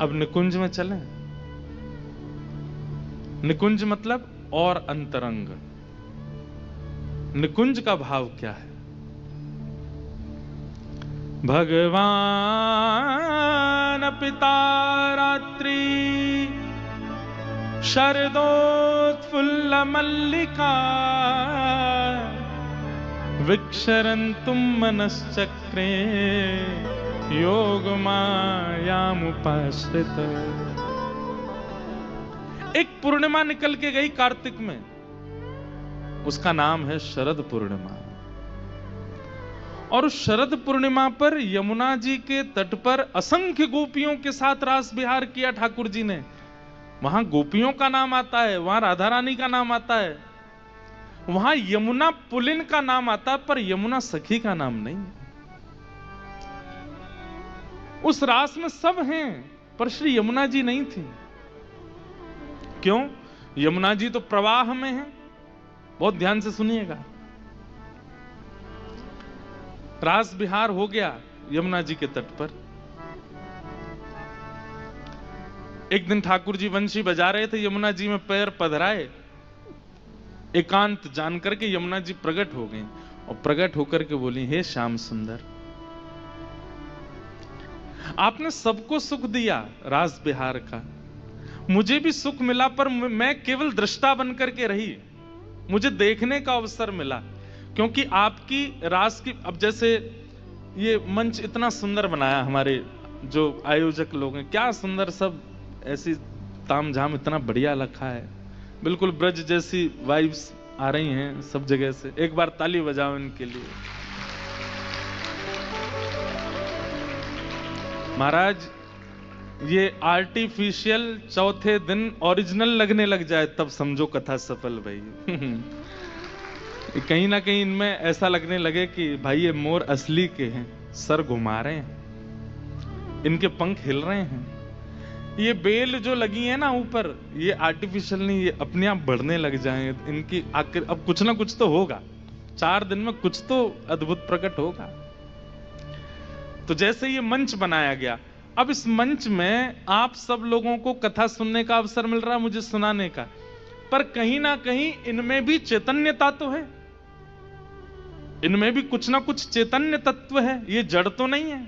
अब निकुंज में चलें। निकुंज मतलब और अंतरंग। निकुंज का भाव क्या है? भगवान पिता रात्रि शरदोत्फुल्ल मल्लिका विक्षरन्तुम मनश्चक्रे योग मायामुपाश्रित। एक पूर्णिमा निकल के गई कार्तिक में, उसका नाम है शरद पूर्णिमा। और उस शरद पूर्णिमा पर यमुना जी के तट पर असंख्य गोपियों के साथ रास विहार किया ठाकुर जी ने। वहां गोपियों का नाम आता है, वहां राधा रानी का नाम आता है, वहां यमुना पुलिन का नाम आता है, पर यमुना सखी का नाम नहीं। उस रास में सब हैं, पर श्री यमुना जी नहीं थी। क्यों? यमुना जी तो प्रवाह में है। बहुत ध्यान से सुनिएगा। रास विहार हो गया यमुना जी के तट पर। एक दिन ठाकुर जी वंशी बजा रहे थे, यमुना जी में पैर पधराए। एकांत जान करके यमुना जी प्रकट हो गई और प्रकट होकर के बोली, हे श्याम सुंदर, आपने सबको सुख दिया रास विहार का, मुझे भी सुख मिला, पर मैं केवल दृष्टा बनकर के रही। मुझे देखने का अवसर मिला, क्योंकि आपकी रास की, अब जैसे ये मंच इतना सुंदर बनाया हमारे जो आयोजक लोग हैं, क्या सुंदर, सब ऐसी तामझाम इतना बढ़िया रखा है, बिल्कुल ब्रज जैसी वाइब्स आ रही हैं सब जगह से। एक बार ताली बजाओ इनके लिए। महाराज, ये आर्टिफिशियल चौथे दिन ओरिजिनल लगने लग जाए तब समझो कथा सफल भाई। कहीं ना कहीं इनमें ऐसा लगने लगे कि भाई ये मोर असली के हैं, सर घुमा रहे हैं, इनके पंख हिल रहे हैं। ये बेल जो लगी है ना ऊपर, ये आर्टिफिशियल नहीं, ये अपने आप बढ़ने लग जाएं। इनकी आखिर अब कुछ ना कुछ तो होगा, 4 दिन में कुछ तो अद्भुत प्रकट होगा। तो जैसे ये मंच बनाया गया, अब इस मंच में आप सब लोगों को कथा सुनने का अवसर मिल रहा है, मुझे सुनाने का, पर कहीं ना कहीं इनमें भी चैतन्यता तो है, इनमें भी कुछ ना कुछ चैतन्य तत्व है, ये जड़ तो नहीं है।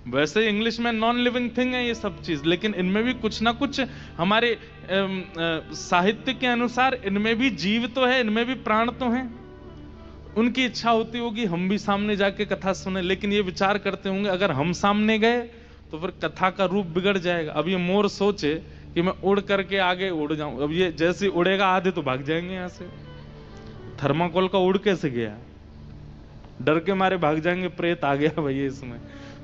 वैसे इंग्लिश में नॉन लिविंग थिंग है ये सब चीज, लेकिन इनमें भी कुछ ना कुछ, हमारे साहित्य के अनुसार इनमें भी जीव तो है, इनमें भी प्राण तो है। उनकी इच्छा होती होगी हम भी सामने जाके कथा सुने, लेकिन ये विचार करते होंगे अगर हम सामने गए तो फिर कथा का रूप बिगड़ जाएगा। अब ये मोर सोचे कि मैं उड़ करके आगे उड़ जाऊं, अब ये जैसे उड़ेगा आधे तो भाग जाएंगे यहां से। थर्माकोल का उड़ कैसे गया? डर के मारे भाग जाएंगे, प्रेत आ गया भैया इसमें।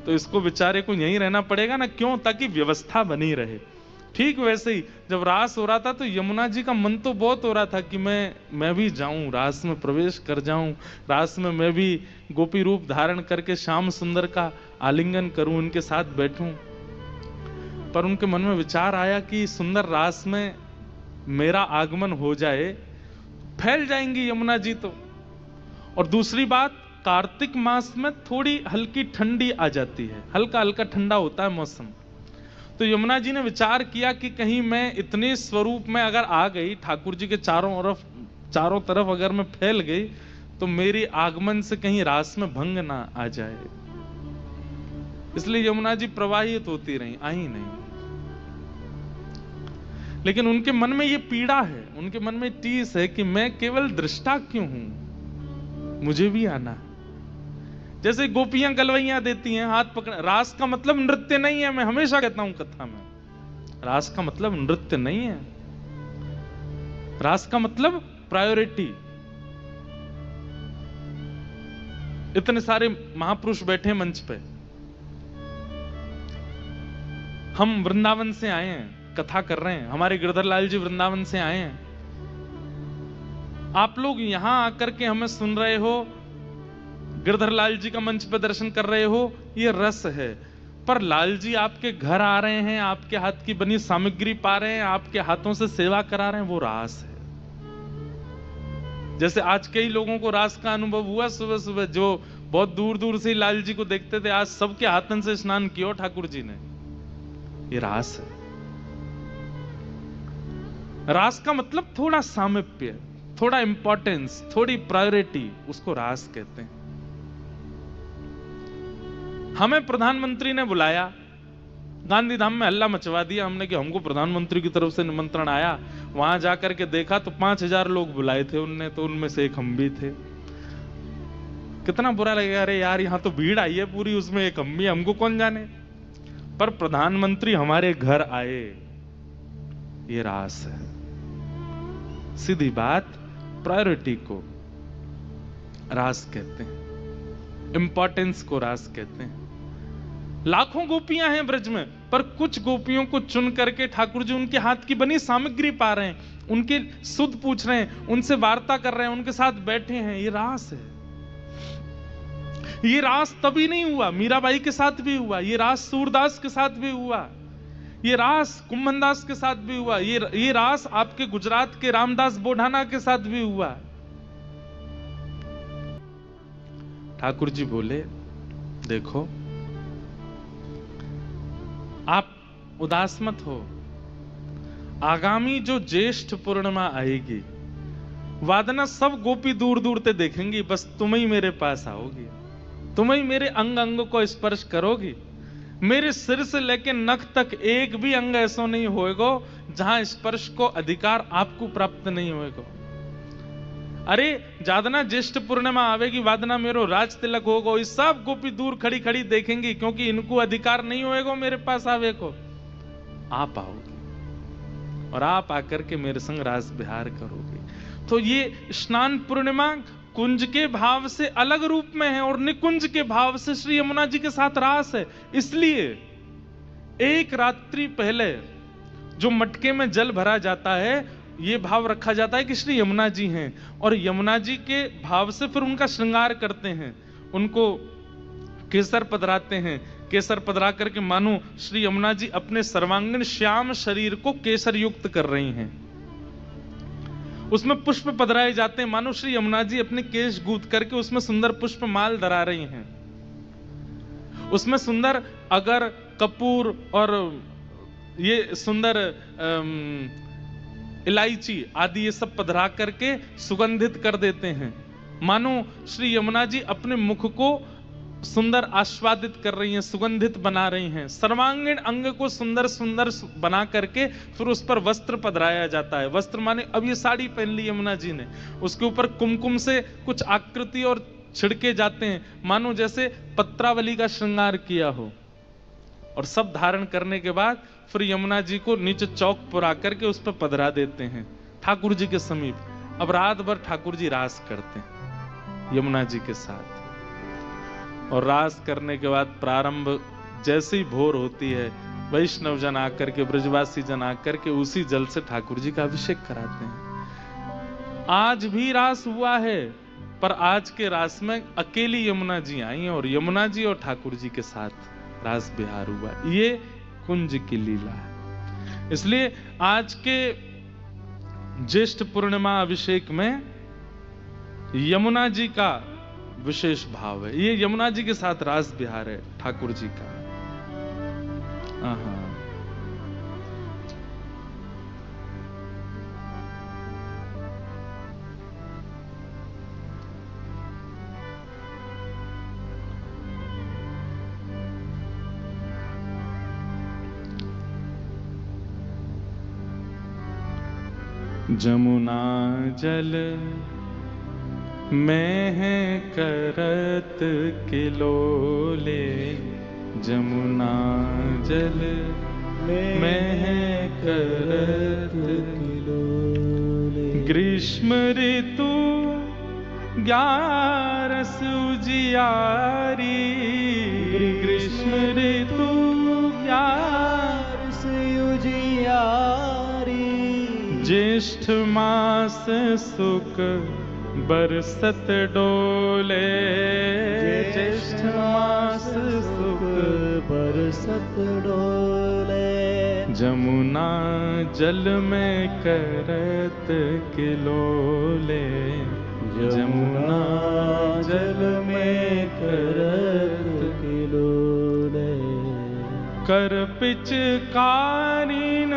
तो इसको बेचारे को यहीं रहना पड़ेगा ना, क्यों? ताकि व्यवस्था बनी रहे। ठीक वैसे ही जब रास हो रहा था तो यमुना जी का मन तो बहुत हो रहा था कि मैं भी जाऊं, रास में प्रवेश कर जाऊं, रास में मैं भी गोपी रूप धारण करके श्याम सुंदर का आलिंगन करूं, उनके साथ बैठूं। पर उनके मन में विचार आया कि सुंदर रास में मेरा आगमन हो जाए, फैल जाएंगी यमुना जी तो। और दूसरी बात, कार्तिक मास में थोड़ी हल्की ठंडी आ जाती है, हल्का हल्का ठंडा होता है मौसम। तो यमुना जी ने विचार किया कि कहीं मैं इतने स्वरूप में अगर आ गई, ठाकुर जी के चारों तरफ अगर मैं फैल गई, तो मेरी आगमन से कहीं रास में भंग ना आ जाए। इसलिए यमुना जी प्रवाहित होती रही, आई नहीं। लेकिन उनके मन में ये पीड़ा है, उनके मन में टीस है कि मैं केवल दृष्टा क्यों हूं, मुझे भी आना है। जैसे गोपियां गलवैया देती हैं, हाथ पकड़। रास का मतलब नृत्य नहीं है, मैं हमेशा कहता हूं कथा में, रास का मतलब नृत्य नहीं है। रास का मतलब प्रायोरिटी। इतने सारे महापुरुष बैठे मंच पे, हम वृंदावन से आए हैं, कथा कर रहे हैं, हमारे गिरधर लाल जी वृंदावन से आए हैं, आप लोग यहां आकर के हमें सुन रहे हो, गिरधर लाल जी का मंच पे दर्शन कर रहे हो, ये रस है। पर लाल जी आपके घर आ रहे हैं, आपके हाथ की बनी सामग्री पा रहे हैं, आपके हाथों से सेवा करा रहे हैं, वो रास है। जैसे आज कई लोगों को रास का अनुभव हुआ सुबह सुबह, जो बहुत दूर दूर से लाल जी को देखते थे, आज सबके हाथन से स्नान किया ठाकुर जी ने। ये रास है। रास का मतलब थोड़ा सामीप्य, थोड़ा इंपॉर्टेंस, थोड़ी प्रायोरिटी, उसको रास कहते हैं। हमें प्रधानमंत्री ने बुलाया, गांधीधाम में हल्ला मचवा दिया हमने कि हमको प्रधानमंत्री की तरफ से निमंत्रण आया। वहां जाकर के देखा तो 5000 लोग बुलाए थे उनने, तो उनमें से एक हम भी थे। कितना बुरा लगेगा, अरे यार यहाँ तो भीड़ आई है पूरी, उसमें एक हम भी, हमको कौन जाने। पर प्रधानमंत्री हमारे घर आए, ये रास है। सीधी बात, प्रायोरिटी को रास कहते हैं, इंपॉर्टेंस को रास कहते हैं। लाखों गोपियां हैं ब्रज में, पर कुछ गोपियों को चुन करके ठाकुर जी उनके हाथ की बनी सामग्री पा रहे हैं, उनके सुध पूछ रहे हैं, उनसे वार्ता कर रहे हैं, उनके साथ बैठे हैं। ये रास है। ये रास तभी नहीं हुआ, मीराबाई के साथ भी हुआ, ये रास सूरदास के साथ भी हुआ, ये रास कुंभनदास के साथ भी हुआ, ये रास आपके गुजरात के रामदास बोढ़ाना के साथ भी हुआ। ठाकुर जी बोले, देखो आप उदास मत हो, आगामी जो ज्येष्ठ पूर्णिमा आएगी, वादना सब गोपी दूर दूर से देखेंगी, बस तुम ही मेरे पास आओगी, तुम ही मेरे अंग अंग को स्पर्श करोगी। मेरे सिर से लेकर नख तक एक भी अंग ऐसा नहीं होएगा जहां स्पर्श को अधिकार आपको प्राप्त नहीं होएगा। अरे जादना ज्येष्ठ पूर्णिमा आवेगी, वादना मेरो राज तिलक होगा, ये सब गोपी दूर खड़ी खड़ी देखेंगी, क्योंकि इनको अधिकार नहीं होएगा मेरे पास आवे को। आप आओगे और आप आकर के मेरे संग रास विहार करोगे। तो ये स्नान पूर्णिमा कुंज के भाव से अलग रूप में है और निकुंज के भाव से श्री यमुना जी के साथ रास है। इसलिए एक रात्रि पहले जो मटके में जल भरा जाता है, ये भाव रखा जाता है कि श्री यमुना जी हैं, और यमुना जी के भाव से फिर उनका श्रृंगार करते हैं, उनको केसर पधराते हैं। केसर पधरा करके मानो श्री यमुना जी अपने सर्वांगीण श्याम शरीर को केसर युक्त कर रही हैं। उसमें पुष्प पधराए जाते हैं, मानो श्री यमुना जी अपने केश गूंथ करके उसमें सुंदर पुष्प माल धरा रही हैं। उसमें सुंदर अगर, कपूर और ये सुंदर इलायची आदि ये सब पधरा करके सुगंधित कर देते हैं, मानो श्री यमुना जी अपने मुख को सुंदर आस्वादित कर रही हैं, सुगंधित बना रही हैं। सर्वांगीण अंग को सुंदर सुंदर बना करके फिर उस पर वस्त्र पधराया जाता है। वस्त्र माने अब ये साड़ी पहन ली यमुना जी ने, उसके ऊपर कुमकुम से कुछ आकृति और छिड़के जाते हैं, मानो जैसे पत्रावली का श्रृंगार किया हो। और सब धारण करने के बाद फिर यमुना जी को नीचे चौक पुरा करके उस पर पधरा देते हैं ठाकुर जी के समीप। अब रात भर ठाकुर जी रास करते हैं यमुना जी के साथ, और रास करने के बाद प्रारंभ जैसे ही भोर होती है, वैष्णव जन आकर के, ब्रजवासी जन आकर के उसी जल से ठाकुर जी का अभिषेक कराते हैं। आज भी रास हुआ है, पर आज के रास में अकेली यमुना जी आई और यमुना जी और ठाकुर जी के साथ रास विहार हुआ। ये कुंज की लीला है। इसलिए आज के ज्येष्ठ पूर्णिमा अभिषेक में यमुना जी का विशेष भाव है। ये यमुना जी के साथ रास विहार है ठाकुर जी का। जमुना जल मैं है करत किलोले, जमुना जल मैं है करत किलोले। ग्रीष्म ऋतु ग्यारस उजियारी, ग्रीष्म ऋतु ग्यारस उजियारी। ज्येष्ठ मास सुख बरसत डोले, ज्येष्ठ मास सुख बरसत डोले। जमुना जल में करत किलोले, जमुना जल में करत किलोले। कर पिचकारिन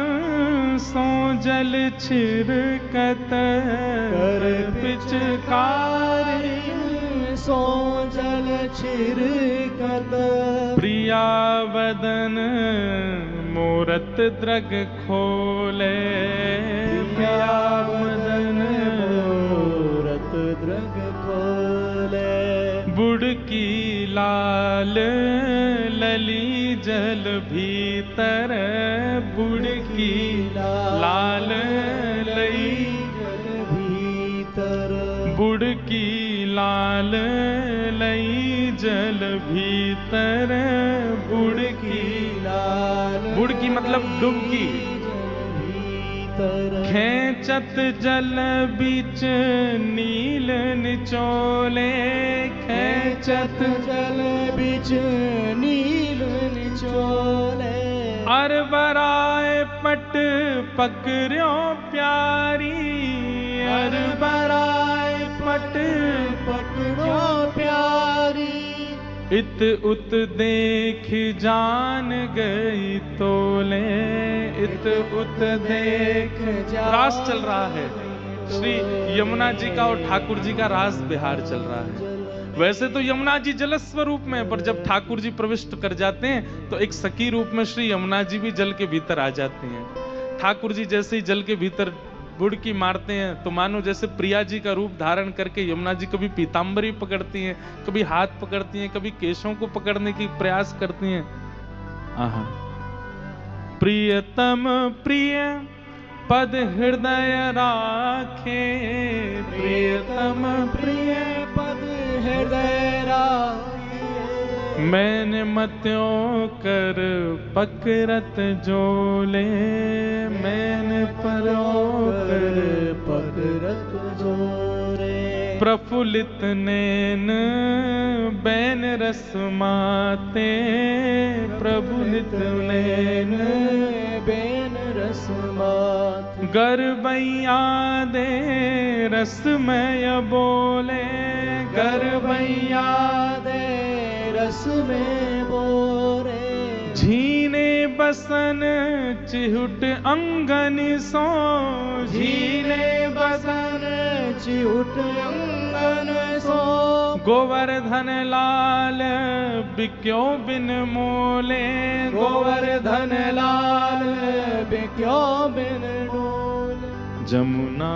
सो जल छिरकत, कर पिचकारिन सो जल छिरकत। प्रिया वदन मूरत द्रग खोले, प्रिया वदन मूरत द्रग खोले। बुड़की लाल लली जल भीतर, बुड़की लाल लई जल भीतर। बुड़की लाल लई जल भीतर, बुड़की लाल बुड़की मतलब डुबकी। खेचत जल बीच नील निचोले, खेचत जल बीच नील निचोले। अरबराए पट पकड़ो प्यारी, अरबराए पट पकड़ो प्यारी। इत उत देख जान गई तोले, इत उत देख रास चल रहा है श्री यमुना जी का और ठाकुर जी का रास बिहार चल रहा है। वैसे तो यमुना जी जल स्वरूप में, पर जब ठाकुर जी प्रविष्ट कर जाते हैं तो एक सखी रूप में श्री यमुना जी भी जल के भीतर आ जाते हैं। ठाकुर जी जैसे ही जल के भीतर बुड़की मारते हैं तो मानो जैसे प्रिया जी का रूप धारण करके यमुना जी कभी पीतांबरी पकड़ती हैं, कभी हाथ पकड़ती हैं, कभी केशों को पकड़ने की प्रयास करती हैं। आहा। प्रियतम प्रिय पद हृदय राखे, प्रियतम प्रिय पद हृदय राखे। मैंने मत्यों कर पकड़त जोले, मैंने परों कर पकड़त जोरे। प्रफुल्लित नैन बैन रस माते, प्रफुल्लित नैन बैन रस माते। गरबैया दे रसमय बोले, गरबैया दे रस में बोरे। झीने बसन चिहुट अंगन सो, झीने बसन चिहुट अंगन सो। गोवर्धन लाल बिक्यो बिन मोले, गोवर्धन लाल बिक्यो बिन मोले। जमुना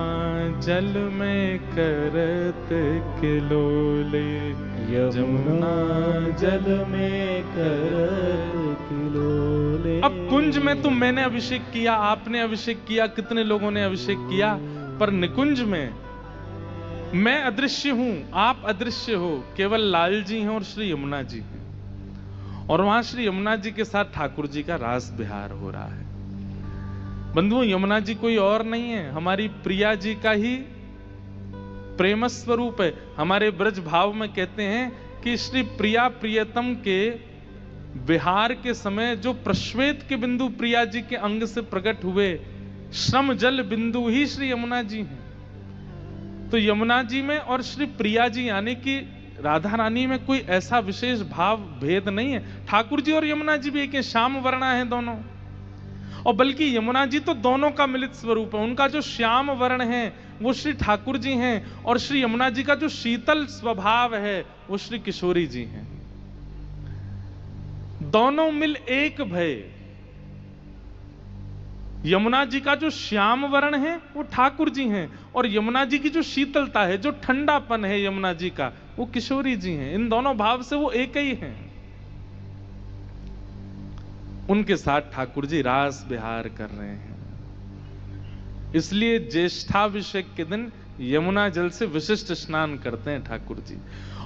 जल में करत किलोले, यमुना जल में करत किलोले। अब कुंज में तो मैंने अभिषेक किया, आपने अभिषेक किया, कितने लोगों ने अभिषेक किया, पर निकुंज में मैं अदृश्य हूं, आप अदृश्य हो, केवल लाल जी हैं और श्री यमुना जी हैं। और वहां श्री यमुना जी के साथ ठाकुर जी का रास बिहार हो रहा है। बंधुओं, यमुना जी कोई और नहीं है, हमारी प्रिया जी का ही प्रेम स्वरूप है। हमारे ब्रज भाव में कहते हैं कि श्री प्रिया प्रियतम के विहार के समय जो प्रश्वेत के बिंदु प्रिया जी के अंग से प्रकट हुए, श्रम जल बिंदु ही श्री यमुना जी हैं। तो यमुना जी में और श्री प्रिया जी यानी कि राधा रानी में कोई ऐसा विशेष भाव भेद नहीं है। ठाकुर जी और यमुना जी भी एक है, श्याम वर्णा है दोनों। और बल्कि यमुना जी तो दोनों का मिलित स्वरूप है। उनका जो श्याम वर्ण है वो श्री ठाकुर जी हैं, और श्री यमुना जी का जो शीतल स्वभाव है वो श्री किशोरी जी हैं। दोनों मिल एक भय। यमुना जी का जो श्याम वर्ण है वो ठाकुर जी हैं, और यमुना जी की जो शीतलता है, जो ठंडापन है यमुना जी का, वो किशोरी जी हैं। इन दोनों भाव से वो एक ही हैं। उनके साथ ठाकुर जी रास बिहार कर रहे हैं। इसलिए ज्येष्ठाभिषेक के दिन यमुना जल से विशिष्ट स्नान करते हैं ठाकुर जी।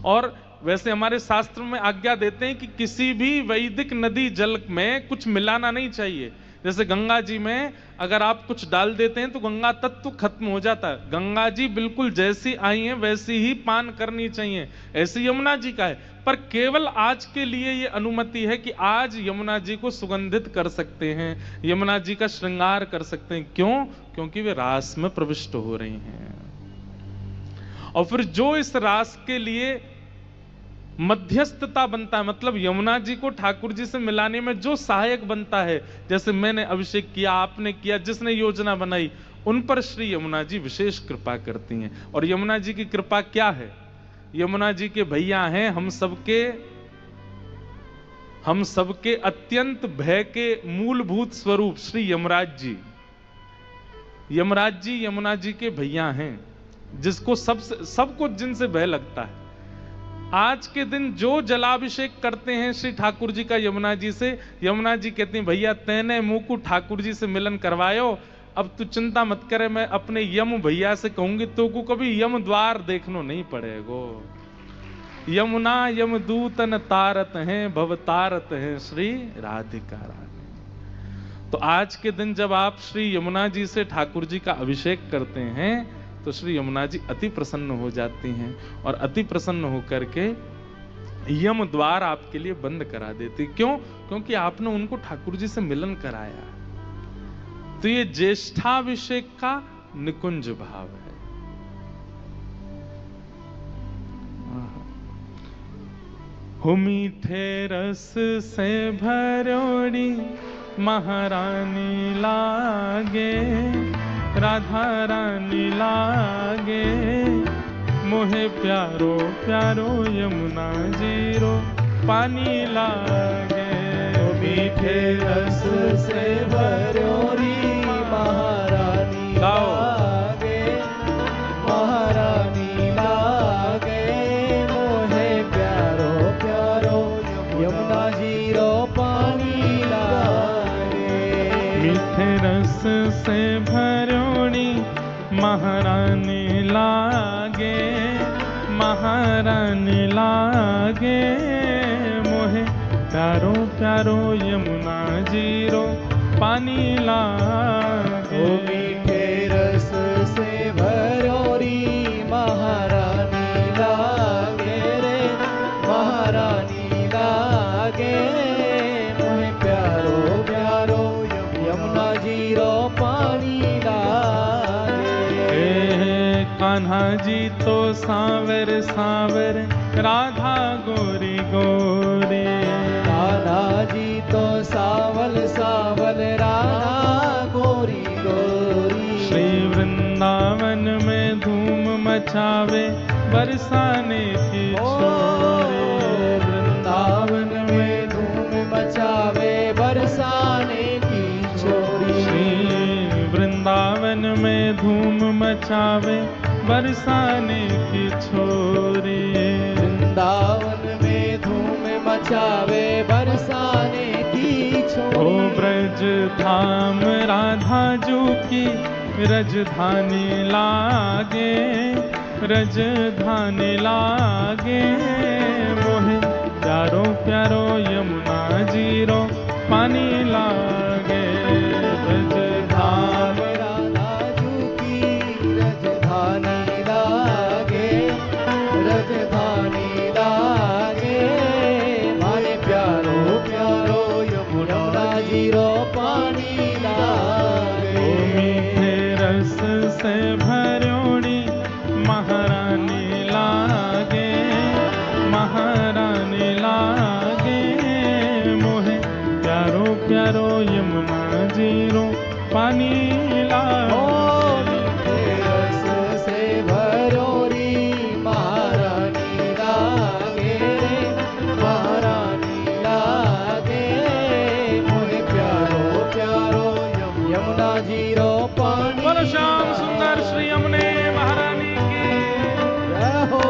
और वैसे हमारे शास्त्र में आज्ञा देते हैं कि किसी भी वैदिक नदी जल में कुछ मिलाना नहीं चाहिए। जैसे गंगा जी में अगर आप कुछ डाल देते हैं तो गंगा तत्व खत्म हो जाता है। गंगा जी बिल्कुल जैसी आई हैं वैसी ही पान करनी चाहिए, ऐसी यमुना जी का है। पर केवल आज के लिए ये अनुमति है कि आज यमुना जी को सुगंधित कर सकते हैं, यमुना जी का श्रृंगार कर सकते हैं। क्यों? क्योंकि वे रास में प्रविष्ट हो रही हैं। और फिर जो इस रास के लिए मध्यस्थता बनता है, मतलब यमुना जी को ठाकुर जी से मिलाने में जो सहायक बनता है, जैसे मैंने अभिषेक किया, आपने किया, जिसने योजना बनाई, उन पर श्री यमुना जी विशेष कृपा करती हैं। और यमुना जी की कृपा क्या है? यमुना जी के भैया हैं हम सबके अत्यंत भय के मूलभूत स्वरूप श्री यमराज जी। यमराज जी यमुना जी के भैया हैं, जिसको सबको जिनसे भय लगता है। आज के दिन जो जलाभिषेक करते हैं श्री ठाकुर जी का यमुना जी से, यमुना जी कहती हैं भैया तैने मुंह को ठाकुर जी से मिलन करवायो, अब तू चिंता मत करे, मैं अपने यम भैया से कहूंगी तो को कभी यम द्वार देखनो नहीं पड़ेगो। यमुना यमदूतन तारत हैं, भव तारत हैं श्री राधिका रानी। तो आज के दिन जब आप श्री यमुना जी से ठाकुर जी का अभिषेक करते हैं तो श्री यमुना जी अति प्रसन्न हो जाती हैं और अति प्रसन्न होकर के यम द्वार आपके लिए बंद करा देती। क्यों? क्योंकि आपने उनको ठाकुर जी से मिलन कराया। तो ये ज्येष्ठाभिषेक का निकुंज भाव है। हो मीठे रस से भरोड़ी महारानी लागे, राधा रानी लागे, मोहे प्यारो प्यारो यमुना जीरो पानी लागे। हो मीठे रस से भरोड़ी महारानी लागे, महारानी लागे, मोहे प्यारो प्यारो यमुना जीरो पानी लागे। मीठे रस से भरोड़ी महारानी लागे, महारानी लागे, मोहे प्यारो प्यारो यमुना जीरो पानी लागे। ओ मीठे रस से भरोरी महारानी लागे रे, महारानी लागे, मोहे प्यारो प्यारो यमुना जीरो पानी लागे। कान्हा जी तो सांवर सांवर, राधा गोरी गोरी, कान्हा जी तो सावल सावल, राधा गोरी गोरी। श्री वृंदावन में धूम मचावे बरसाने की छोरी, वृंदावन में धूम मचावे बरसाने की छोरी। श्री वृंदावन में धूम मचावे बरसाने की छोरी, वृंदावन में धूम मचावे बरसाने की छोरी। ओ ब्रज धाम राधा जू की रजधानी लागे, रजधानी लागे, मोहे प्यारो प्यारो यमुना जीरो पानी लागे। ब्रज धाम राधा जू की रजधानी लागे, रजधानी लागे, मारे प्यारो प्यारो यमुना जीरो पानी लागे। मीठे रस से भरोड़ी महारानी लागे, महारानी लागे, मोहे प्यारो प्यारो यमुना जीरो पानी लागे। रस से भरोरी महारानी लागे रे, महारानी लागे, मोहे प्यारो प्यारो यमुना जीरो पानी। बोलो श्याम सुंदर श्री यमुने महारानी की जय हो।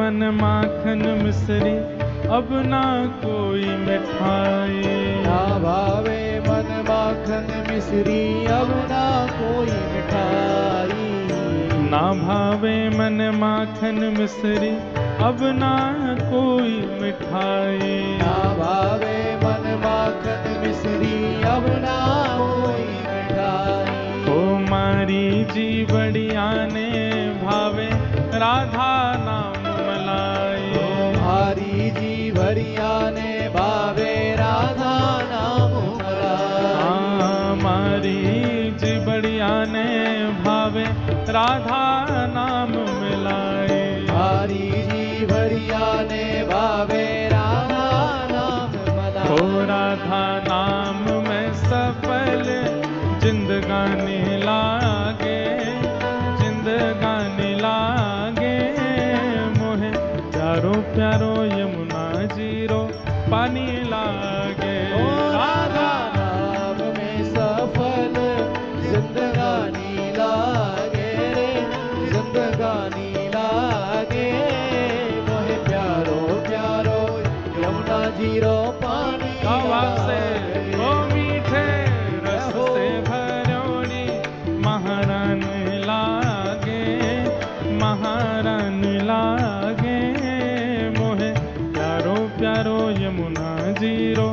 मन माखन मिश्री अब ना कोई मिठाई। ना भावे मन माखन मिश्री अब ना कोई मिठाई। ना भावे मन माखन मिश्री अब ना कोई मिठाई। ना भावे मन माखन मिश्री अब ना कोई मिठाई। ओ मारी जी बढ़िया ने भावे राधा नाम मलाई। हरी जी बढ़िया ने भावे राधा नाम मलाई। मारी जी बढ़िया ने भावे राधा नाम मिलाई। हरी जी बढ़िया ने भावे राधा नाम मलाई। ओ राधा नाम में सफल जिंदगानी लागे, जिंदगानी लागे। मोहे प्यारो प्यारो यमुना जीरो पानी लागे। ओ राधा नाम में सफल जिंदगानी लागे रे, जिंदगानी लागे। मोहे प्यारो प्यारो यमुना जीरो पानी से ओ मीठे रस से भरोड़ी महारानी लागे, महारानी लागे। मोहे प्यारो प्यारो यमुना जीरो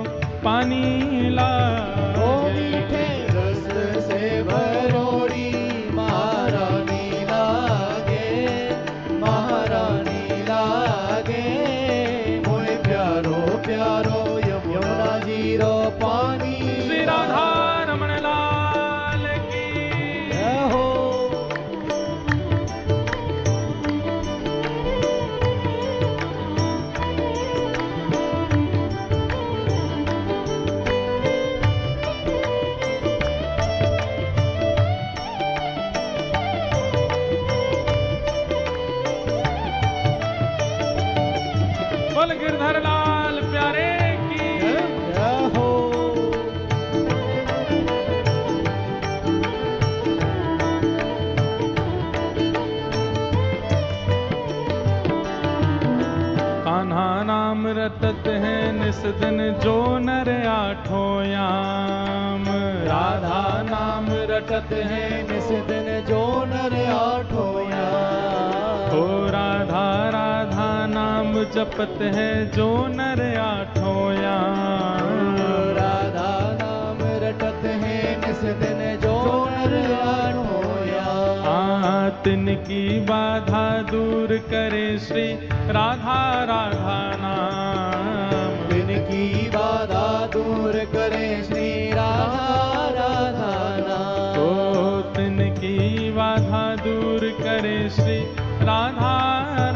पानी लागे। ओ मीठे रस से भरोड़ी महारानी लागे, महारानी लागे। मोहे प्यारो प्यारो यमुना जीरो पानी। श्री राधा रमण लाल की जय हो। बोल गिरधर लाल प्यारे की जय हो। कान्हा नाम रटत है निस दिन जो नर आठों याम। राधा नाम रटत है निस दिन जो नर आठों याम। हो राधा राधा नाम जपत है जो नर आठों याम। राधा नाम रटत है निस दिन जो नर आठों याम। तिनकी बाधा दूर करे श्री राधा राधा नाम। तिनकी बाधा दूर करे श्री राधा राधा नाम। ओ तिनकी बाधा दूर करे श्री राधा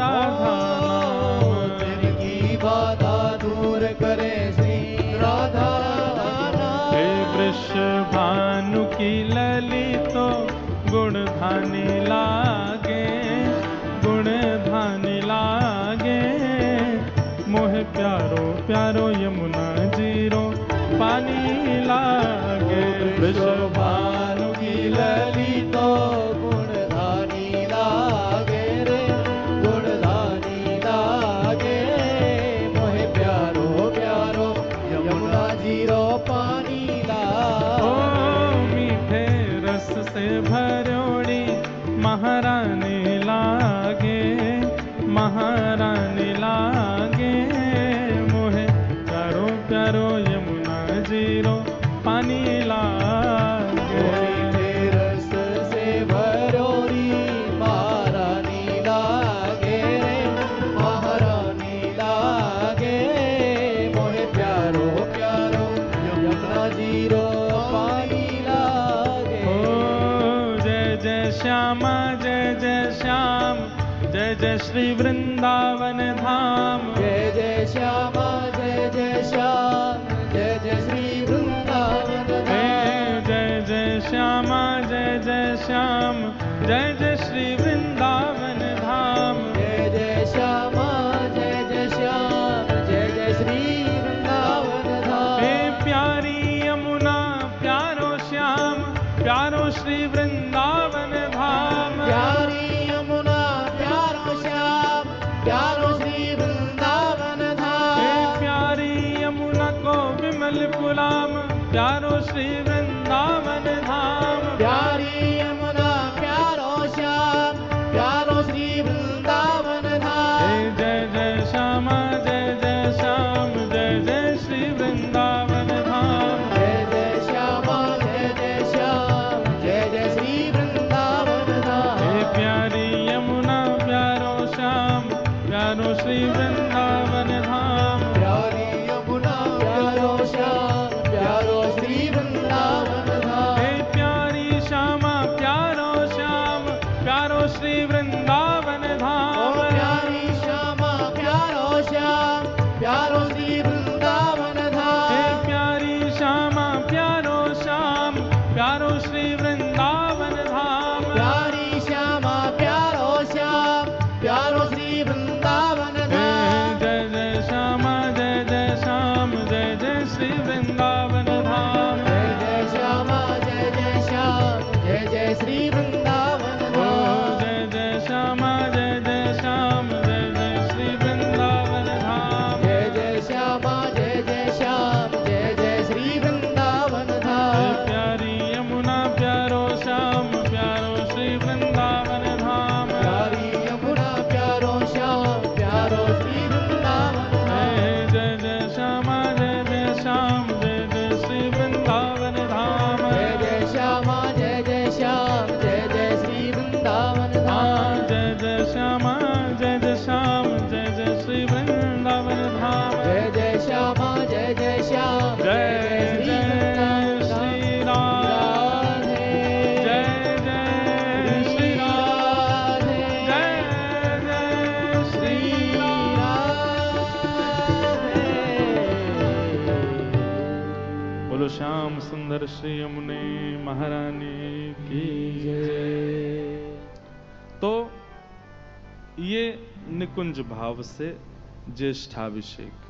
राधा नाम। तिनकी बाधा दूर करे श्री राधा राधा हे नाम। वृषभानु की ललितो गुण धानी लागे, गुण धानी लागे। मोहे प्यारो प्यारो यमुना जीरो पानी लागे। वृषभानु की ललितो गुणधानी लागे रे, गुणधानी लागे। मोहे प्यारो प्यारो यमुना जीरो पानी लागे। ओ मीठे रस से भरोड़ी महारानी लागे, महारानी लागे। मोहे प्यारो प्यारो यमुना जीरो पानी लागे। मीठे रस से भरोरी महारानी लागे रे, महारानी लागे। मोहे प्यारो प्यारो यमुना जीरो पानी लागे। ओ जय जय श्यामा जय जय श्याम, जय जय श्री वृंदावन धाम। जय जय श्यामा जय जय श्याम, जय जय श्री वृंदावन धाम। जय जय श्यामा जय जय श्याम, जय जय श्री वृंदावन धाम। जय जय श्यामा जय जय श्याम, जय जय श्री वृंदावन धाम। हे प्यारी यमुना प्यारो श्याम, प्यारो श्री वृंदावन धाम। प्यारी यमुना प्यारो श्याम, प्यारो श्री वृंदावन धाम। प्यारी यमुना प्यारो श्याम, प्यारो श्री वृंदावन धाम। जय जय श्यामा जय जय श्याम, जय जय श्री वृंदावन धाम। जय जय श्यामा जय जय श्याम, जय जय श्री वृंदावन धाम। हे प्यारी यमुना प्यारो श्याम, प्यारो श्री वृंदावन धाम। प्यारी यमुना प्यारो श्याम, प्यारो श्री वृंदावन धाम। हे प्यारी श्यामा प्यारो श्याम, प्यारो श्री वृंदावन धाम। प्यारी श्यामा प्यारो श्याम, प्यारो श्री वृंदावन धाम। हे प्यारी श्यामा प्यारो श्याम, प्यारो श्री वृंदावन धाम। प्यारी श्यामा प्यारो श्याम, प्यारो श्री वृंदावन धाम। जय जय श्यामा जय जय श्याम, जय जय श्री वृंदावन धाम। जय जय श्यामा जय जय श्याम, जय जय श्री वृंदावन धाम। जय जय श्यामा जय जय श्याम, जय जय श्री वृंदावन धाम। जय जय श्यामा जय जय श्याम, जय जय श्री वृंदावन धाम। प्यारी यमुना प्यारो श्याम, प्यारो श्री वृंदावन धाम। प्यारी यमुना प्यारो श्याम, प्यारो श्री वृंदावन धाम। जय जय श्यामा जय जय श्याम, जय जय श्री वृंदावन धाम। जय जय श्यामा जय जय श्याम, जय जय श्री वृंदावन धाम। जय जय श्यामा जय जय श्याम, जय जय श्री वृंदावन धाम। जय जय श्यामा जय जय श्याम, जय जय श्री राम, जय जय श्री राम, जय जय श्री बोलो श्याम सुंदर श्री यमुने महारानी की जय। तो ये निकुंज भाव से ज्येष्ठाभिषेक